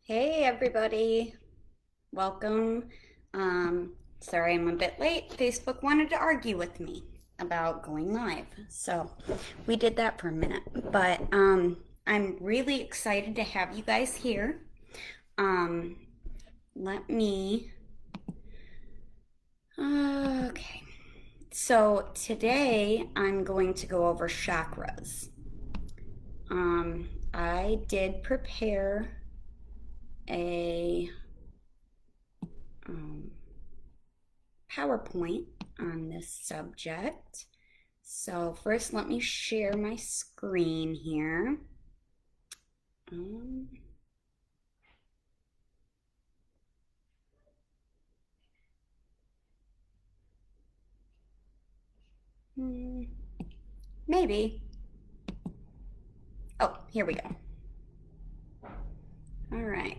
Hey everybody, welcome. Sorry I'm a bit late. Facebook wanted to argue with me about going live. So we did that for a minute. But I'm really excited to have you guys here. Um, let me okay. So today I'm going to go over chakras. I did prepare a um, PowerPoint on this subject. So first let me share my screen here. Um, hmm, Maybe. Oh, here we go. All right.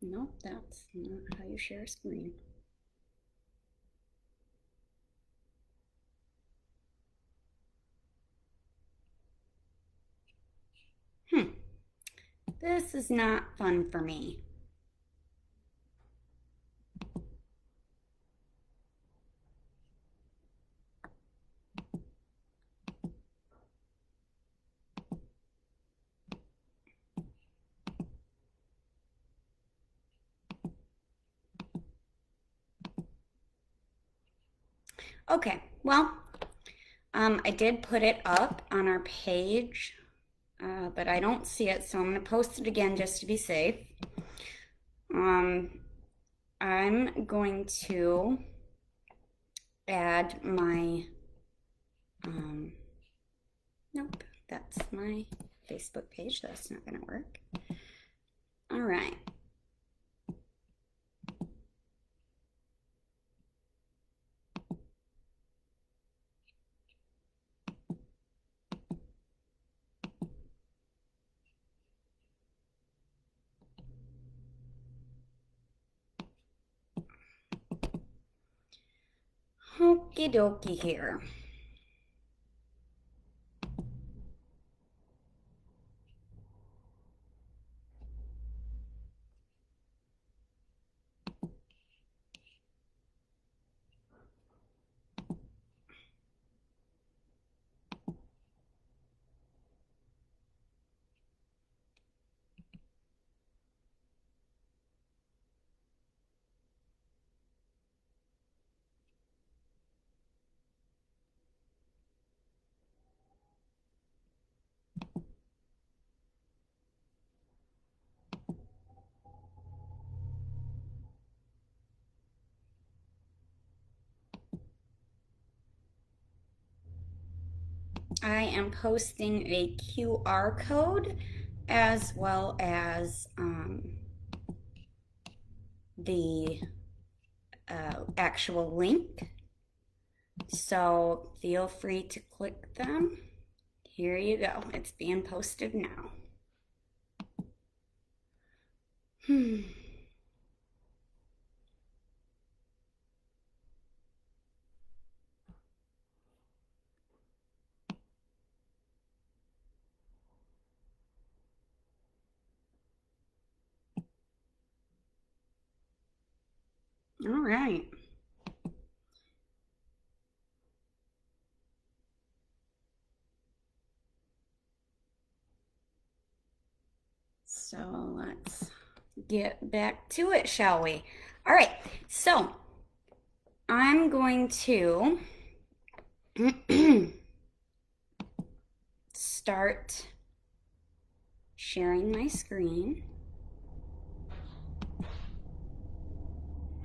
Nope, that's not how you share a screen. Hmm, this is not fun for me. Okay, well, I did put it up on our page, but I don't see it, so I'm going to post it again just to be safe. Um, I'm going to add my, um, nope, that's my Facebook page. That's not going to work. All right. Okie dokie here. I am posting a QR code as well as the actual link. So feel free to click them. Here you go. It's being posted now. Hmm. All right. So let's get back to it, shall we? All right. So I'm going to start sharing my screen.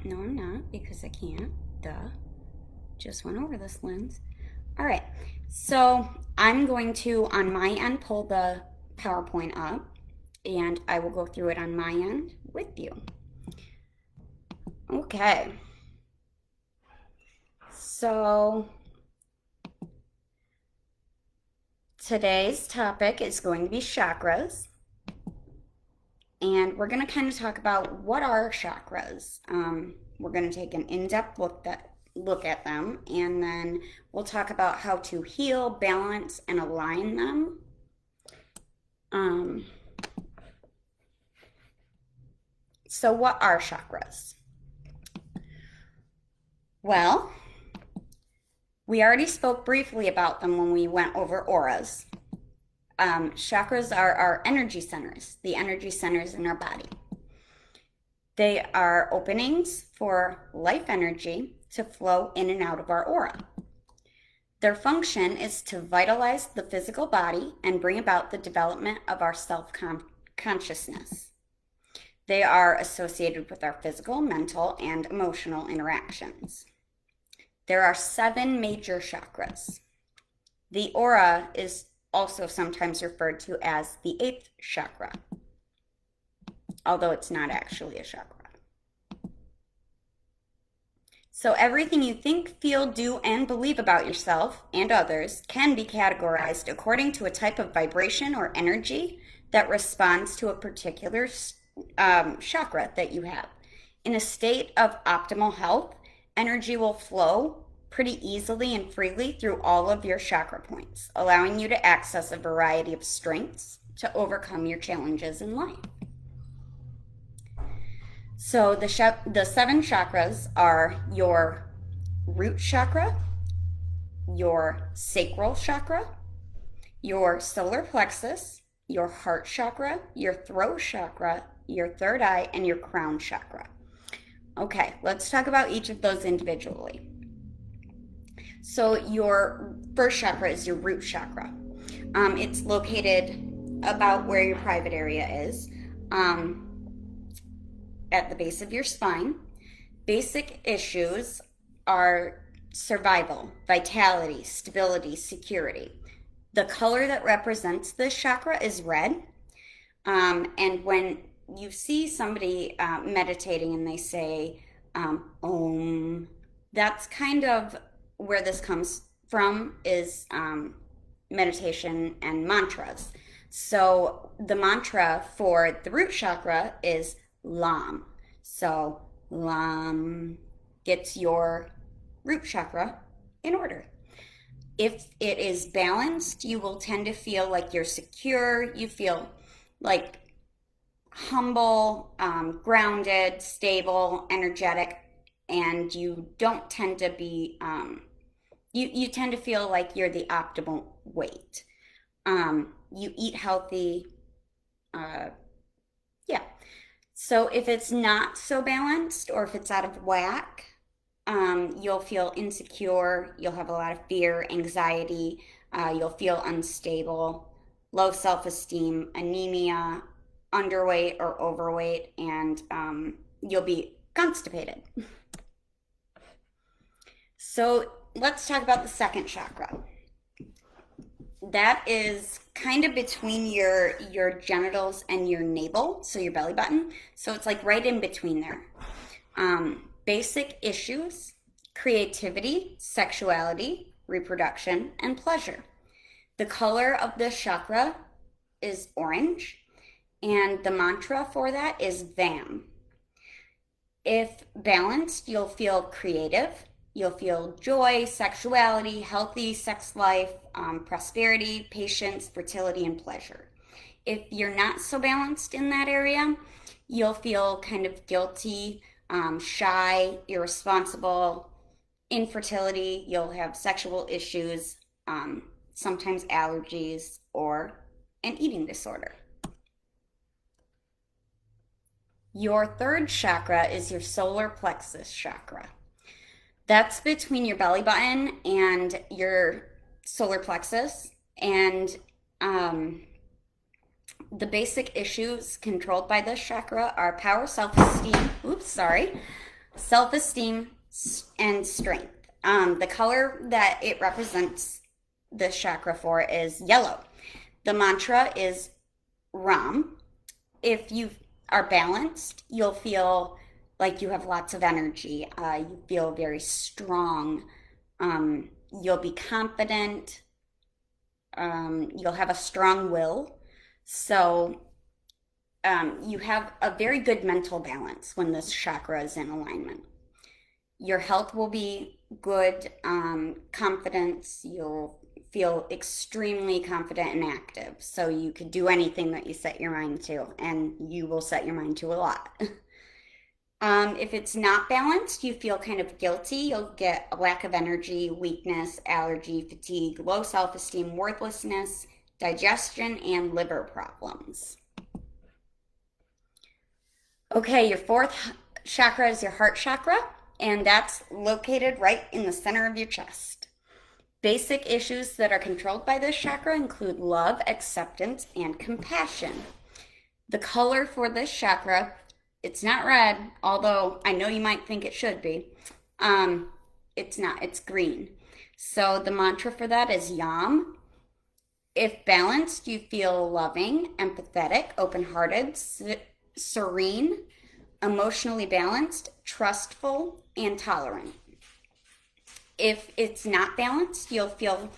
No, I'm not because I can't. Duh. Just went over this lens. All right. So I'm going to, on my end, pull the PowerPoint up and I will go through it on my end with you. Okay. So today's topic is going to be chakras, and we're going to kind of talk about what are chakras. We're going to take an in-depth look at them, and then we'll talk about how to heal, balance, and align them. Um, so what are chakras? Well, we already spoke briefly about them when we went over auras. Chakras are our energy centers, the energy centers in our body. They are openings for life energy to flow in and out of our aura. Their function is to vitalize the physical body and bring about the development of our self-consciousness. They are associated with our physical, mental, and emotional interactions. There are 7 major chakras. The aura is also sometimes referred to as the 8th chakra, although it's not actually a chakra. So everything you think, feel, do, and believe about yourself and others can be categorized according to a type of vibration or energy that responds to a particular chakra that you have. In a state of optimal health, energy will flow pretty easily and freely through all of your chakra points, allowing you to access a variety of strengths to overcome your challenges in life. So the 7 chakras are your root chakra, your sacral chakra, your solar plexus, your heart chakra, your throat chakra, your third eye, and your crown chakra. Okay, let's talk about each of those individually. So your first chakra is your root chakra. It's located about where your private area is. At the base of your spine. Basic issues are survival, vitality, stability, security. The color that represents this chakra is red. And when you see somebody meditating and they say Om, that's kind of where this comes from, is meditation and mantras. So the mantra for the root chakra is Lam. So Lam gets your root chakra in order. If it is balanced, you will tend to feel like you're secure. You feel like humble, grounded, stable, energetic, and you don't tend to be, you tend to feel like you're the optimal weight. You eat healthy. Yeah. So if it's not so balanced or if it's out of whack, you'll feel insecure, you'll have a lot of fear, anxiety, you'll feel unstable, low self-esteem, anemia, underweight or overweight, and you'll be constipated. So let's talk about the second chakra. That is kind of between your genitals and your navel, so your belly button. So it's like right in between there. Basic issues, creativity, sexuality, reproduction, and pleasure. The color of this chakra is orange, and the mantra for that is VAM. If balanced, you'll feel creative. You'll feel joy, sexuality, healthy sex life, prosperity, patience, fertility, and pleasure. If you're not so balanced in that area, you'll feel kind of guilty, shy, irresponsible, infertility. You'll have sexual issues, sometimes allergies, or an eating disorder. Your third chakra is your solar plexus chakra. That's between your belly button and your solar plexus. And the basic issues controlled by this chakra are power, self-esteem, self-esteem and strength. The color that it represents this chakra for is yellow. The mantra is Ram. If you are balanced, you'll feel like you have lots of energy. You feel very strong. You'll be confident. You'll have a strong will. So you have a very good mental balance when this chakra is in alignment. Your health will be good, confidence, you'll feel extremely confident and active. So you could do anything that you set your mind to, and you will set your mind to a lot. If it's not balanced, you feel kind of guilty. You'll get a lack of energy, weakness, allergy, fatigue, low self esteem, worthlessness, digestion, and liver problems. Okay, your fourth chakra is your heart chakra, and that's located right in the center of your chest. Basic issues that are controlled by this chakra include love, acceptance, and compassion. The color for this chakra, it's not red, although I know you might think it should be. It's not, it's green. So the mantra for that is Yam. If balanced, you feel loving, empathetic, open-hearted, serene, emotionally balanced, trustful, and tolerant. If it's not balanced, you'll feel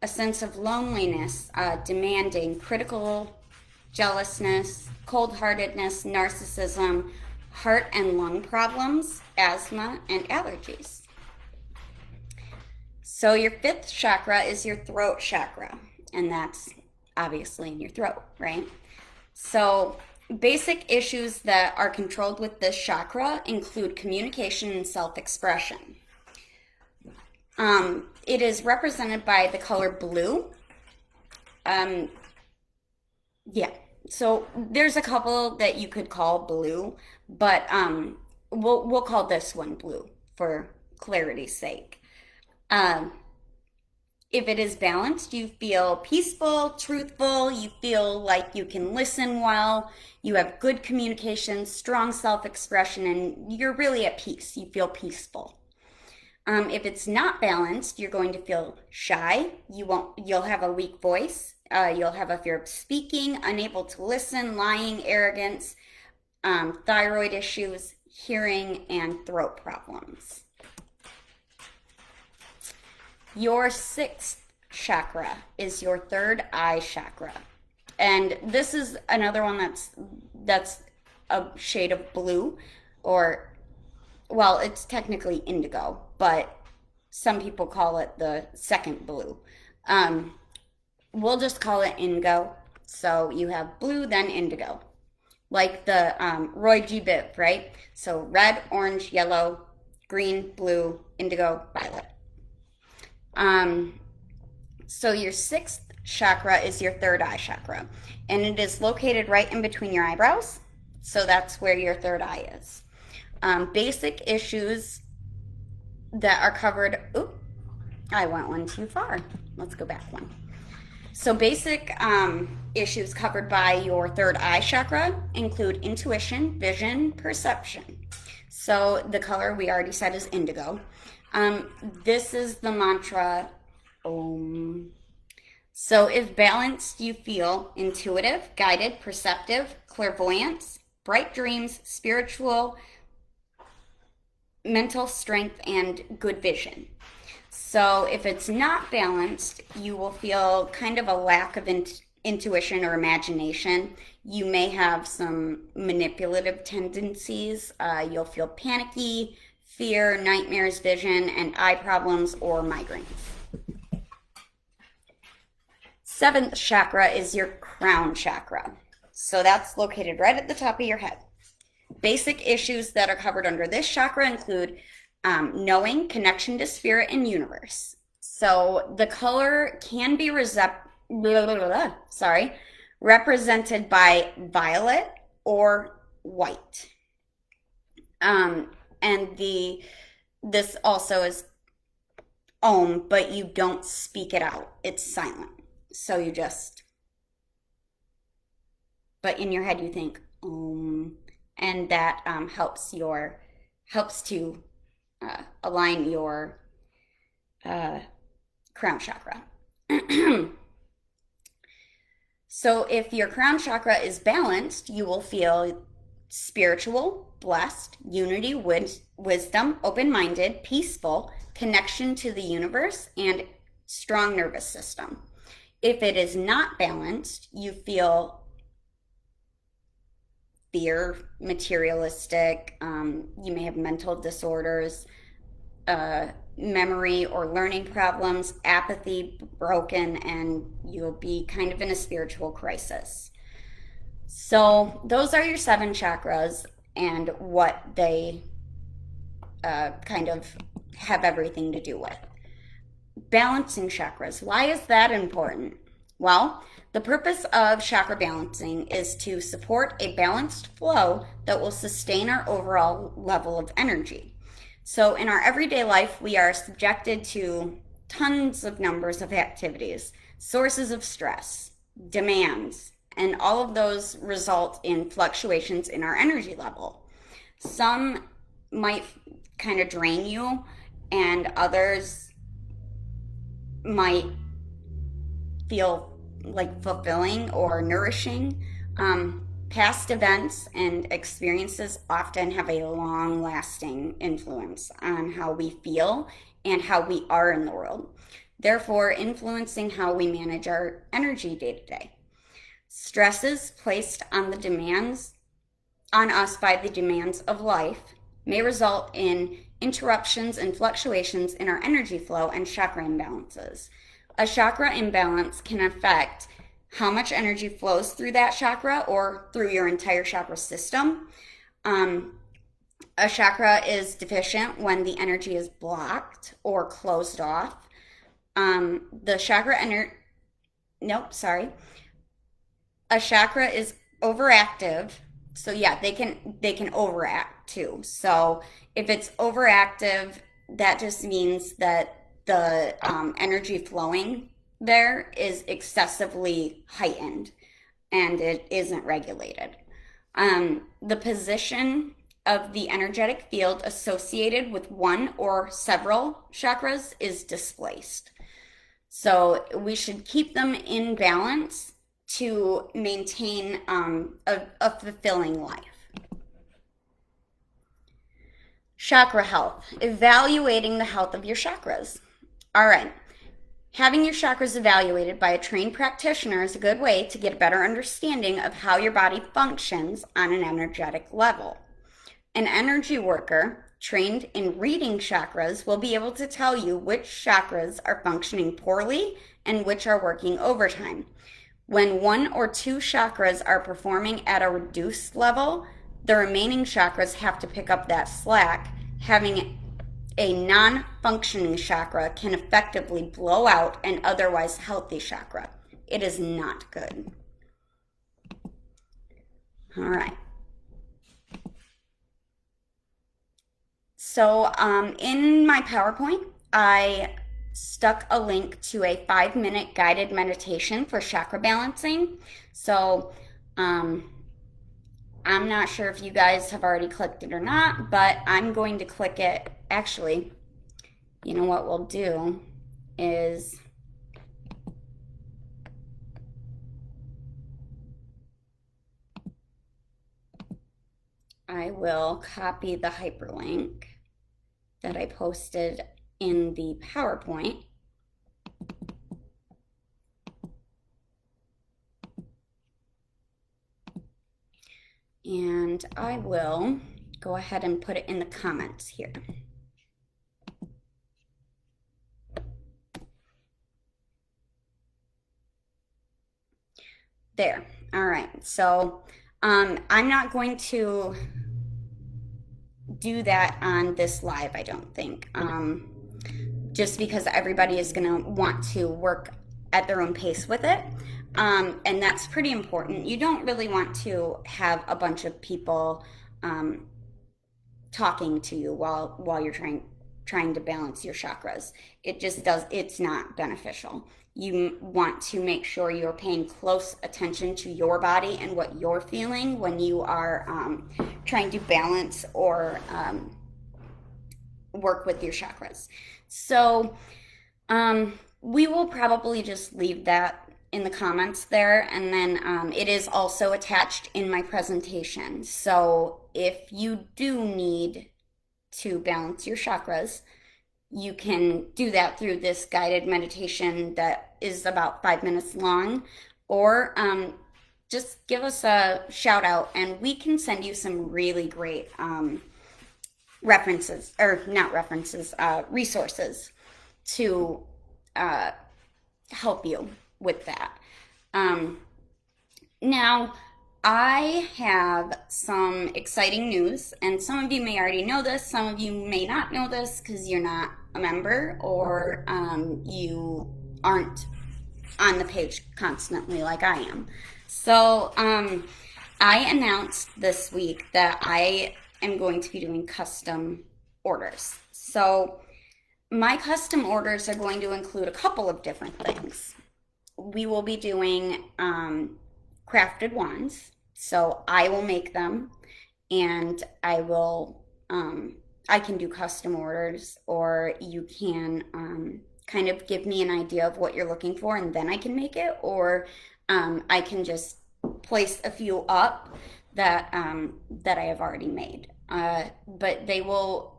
a sense of loneliness, demanding, critical, jealousness, cold-heartedness, narcissism, heart and lung problems, asthma, and allergies. So your fifth chakra is your throat chakra, and that's obviously in your throat, right? So basic issues that are controlled with this chakra include communication and self-expression. It is represented by the color blue. Yeah, so there's a couple that you could call blue, but we'll call this one blue for clarity's sake. Um, if it is balanced, you feel peaceful, truthful, you feel like you can listen well, you have good communication, strong self-expression, and you're really at peace. You feel peaceful. If it's not balanced, you're going to feel shy. You'll have a weak voice. You'll have a fear of speaking, unable to listen, lying, arrogance, thyroid issues, hearing, and throat problems. Your sixth chakra is your third eye chakra. And this is another one that's a shade of blue, or well, it's technically indigo, but some people call it the second blue. We'll just call it indigo. So you have blue, then indigo, like the Roy G. Biv, right? So red, orange, yellow, green, blue, indigo, violet. So your sixth chakra is your third eye chakra, and it is located right in between your eyebrows. So that's where your third eye is. Basic issues that are covered. Oop, I went one too far. Let's go back one. So basic issues covered by your third eye chakra include intuition, vision, perception. So the color we already said is indigo. This is the mantra Om. So if balanced, you feel intuitive, guided, perceptive, clairvoyance, bright dreams, spiritual, mental strength, and good vision. So if it's not balanced, you will feel kind of a lack of intuition or imagination. You may have some manipulative tendencies. You'll feel panicky, fear, nightmares, vision, and eye problems or migraines. Seventh chakra is your crown chakra. So that's located right at the top of your head. Basic issues that are covered under this chakra include knowing, connection to spirit and universe. So the color can be represented by violet or white. And this also is Om, but you don't speak it out. It's silent. So you just, but in your head you think Om, and that helps to align your crown chakra. So if your crown chakra is balanced, you will feel spiritual, blessed, unity, wisdom, open-minded, peaceful, connection to the universe, and strong nervous system. If it is not balanced, you feel fear, materialistic, you may have mental disorders, memory or learning problems, apathy, broken, and you'll be kind of in a spiritual crisis. So, those are your seven chakras and what they kind of have everything to do with. Balancing chakras. Why is that important? Well, the purpose of chakra balancing is to support a balanced flow that will sustain our overall level of energy. So, in our everyday life, we are subjected to tons of numbers of activities, sources of stress, demands, and all of those result in fluctuations in our energy level. Some might kind of drain you, and others might feel like fulfilling or nourishing. Past events and experiences often have a long lasting influence on how we feel and how we are in the world, therefore, influencing how we manage our energy day to day. Stresses placed on us by the demands of life may result in interruptions and fluctuations in our energy flow and chakra imbalances. A chakra imbalance can affect how much energy flows through that chakra or through your entire chakra system. A chakra is deficient when the energy is blocked or closed off. The chakra energy, nope, sorry. A chakra is overactive. So yeah, they can overact too. So if it's overactive, that just means that the energy flowing there is excessively heightened and it isn't regulated. The position of the energetic field associated with one or several chakras is displaced. So we should keep them in balance to maintain a fulfilling life. Chakra health. Evaluating the health of your chakras. All right. Having your chakras evaluated by a trained practitioner is a good way to get a better understanding of how your body functions on an energetic level. An energy worker trained in reading chakras will be able to tell you which chakras are functioning poorly and which are working overtime. When one or two chakras are performing at a reduced level, the remaining chakras have to pick up that slack. Having a non-functioning chakra can effectively blow out an otherwise healthy chakra. It is not good. All right. So in my PowerPoint, I stuck a link to a 5-minute guided meditation for chakra balancing. So I'm not sure if you guys have already clicked it or not, but I'm going to click it. Actually, you know what we'll do is I will copy the hyperlink that I posted in the PowerPoint. And I will go ahead and put it in the comments here. There. All right. So I'm not going to do that on this live, I don't think. Just because everybody is going to want to work at their own pace with it. And that's pretty important. You don't really want to have a bunch of people talking to you while you're trying to balance your chakras. It's not beneficial. You want to make sure you're paying close attention to your body and what you're feeling when you are trying to balance or work with your chakras. So we will probably just leave that in the comments there, and then it is also attached in my presentation. So if you do need to balance your chakras, you can do that through this guided meditation that is about 5 minutes long, or just give us a shout out and we can send you some really great references, or not references, resources to uh, help you with that. Um, Now, I have some exciting news, and some of you may already know this, some of you may not know this because you're not a member, or you aren't on the page constantly like I am. So, I announced this week that I am going to be doing custom orders. So, my custom orders are going to include a couple of different things. We will be doing crafted wands. So I will make them, and I can do custom orders, or you can kind of give me an idea of what you're looking for and then I can make it, or I can just place a few up that I have already made. But they will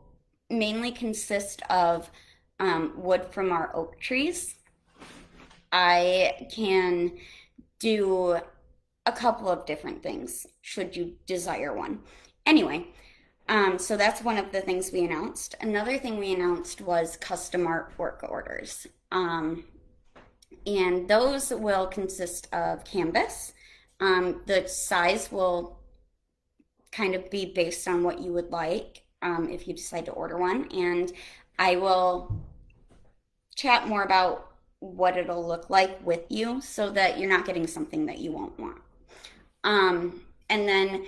mainly consist of wood from our oak trees. I can do a couple of different things should you desire one. Anyway, so that's one of the things we announced. Another thing we announced was custom artwork orders. And those will consist of canvas. The size will kind of be based on what you would like if you decide to order one. And I will chat more about what it'll look like with you so that you're not getting something that you won't want. And then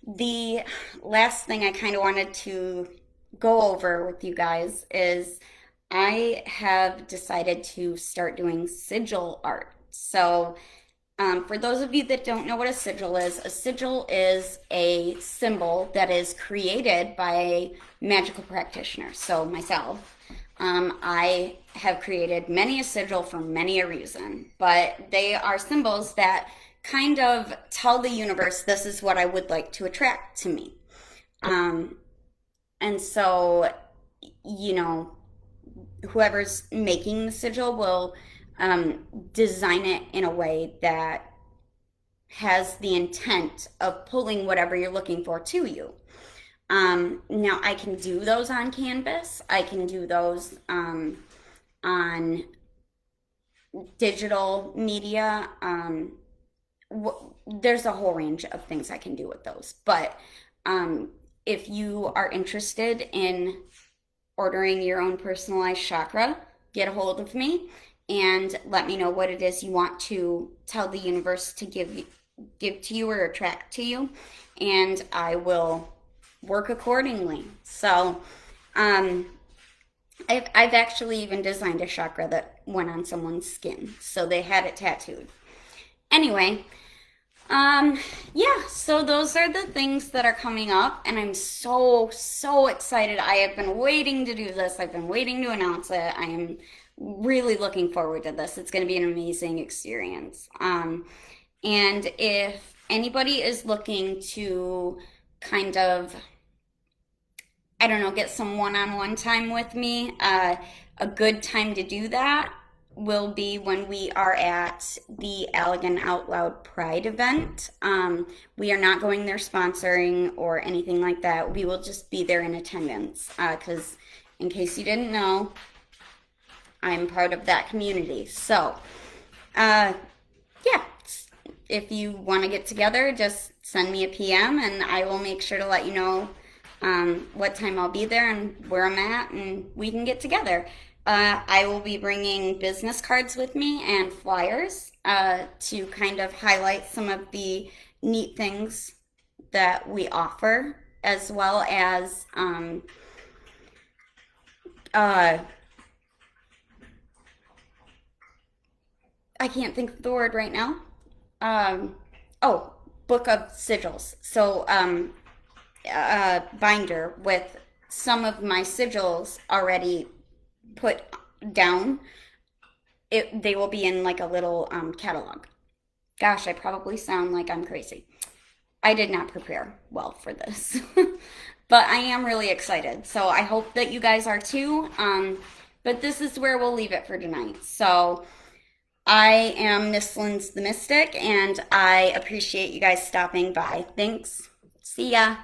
the last thing I kind of wanted to go over with you guys is I have decided to start doing sigil art. So, for those of you that don't know what a sigil is a symbol that is created by a magical practitioner, so myself. I have created many a sigil for many a reason, but they are symbols that kind of tell the universe this is what I would like to attract to me. Um, and so, you know, whoever's making the sigil will design it in a way that has the intent of pulling whatever you're looking for to you. Now, I can do those on canvas. I can do those on digital media. There's a whole range of things I can do with those. But if you are interested in ordering your own personalized chakra, get a hold of me and let me know what it is you want to tell the universe to give to you or attract to you, and I will work accordingly. So, um, I've actually even designed a chakra that went on someone's skin, so they had it tattooed. Anyway, um, yeah, so those are the things that are coming up, and I'm so excited. I have been waiting to do this. I've been waiting to announce it. I am really looking forward to this. It's going to be an amazing experience. And if anybody is looking to kind of, I don't know, get some one-on-one time with me, a good time to do that will be when we are at the Allegan Out Loud Pride event. We are not going there sponsoring or anything like that. We will just be there in attendance because, in case you didn't know, I'm part of that community. So, uh, yeah, if you want to get together, just send me a PM and I will make sure to let you know what time I'll be there and where I'm at, and we can get together. I will be bringing business cards with me and flyers to kind of highlight some of the neat things that we offer, as well as uh, I can't think of the word right now. Um, oh, book of sigils. So, binder with some of my sigils already put down. They will be in like a little catalog. Gosh, I probably sound like I'm crazy. I did not prepare well for this. But I am really excited. So I hope that you guys are too. But this is where we'll leave it for tonight. So I am Miss Lynn's the Mystic, and I appreciate you guys stopping by. Thanks. See ya.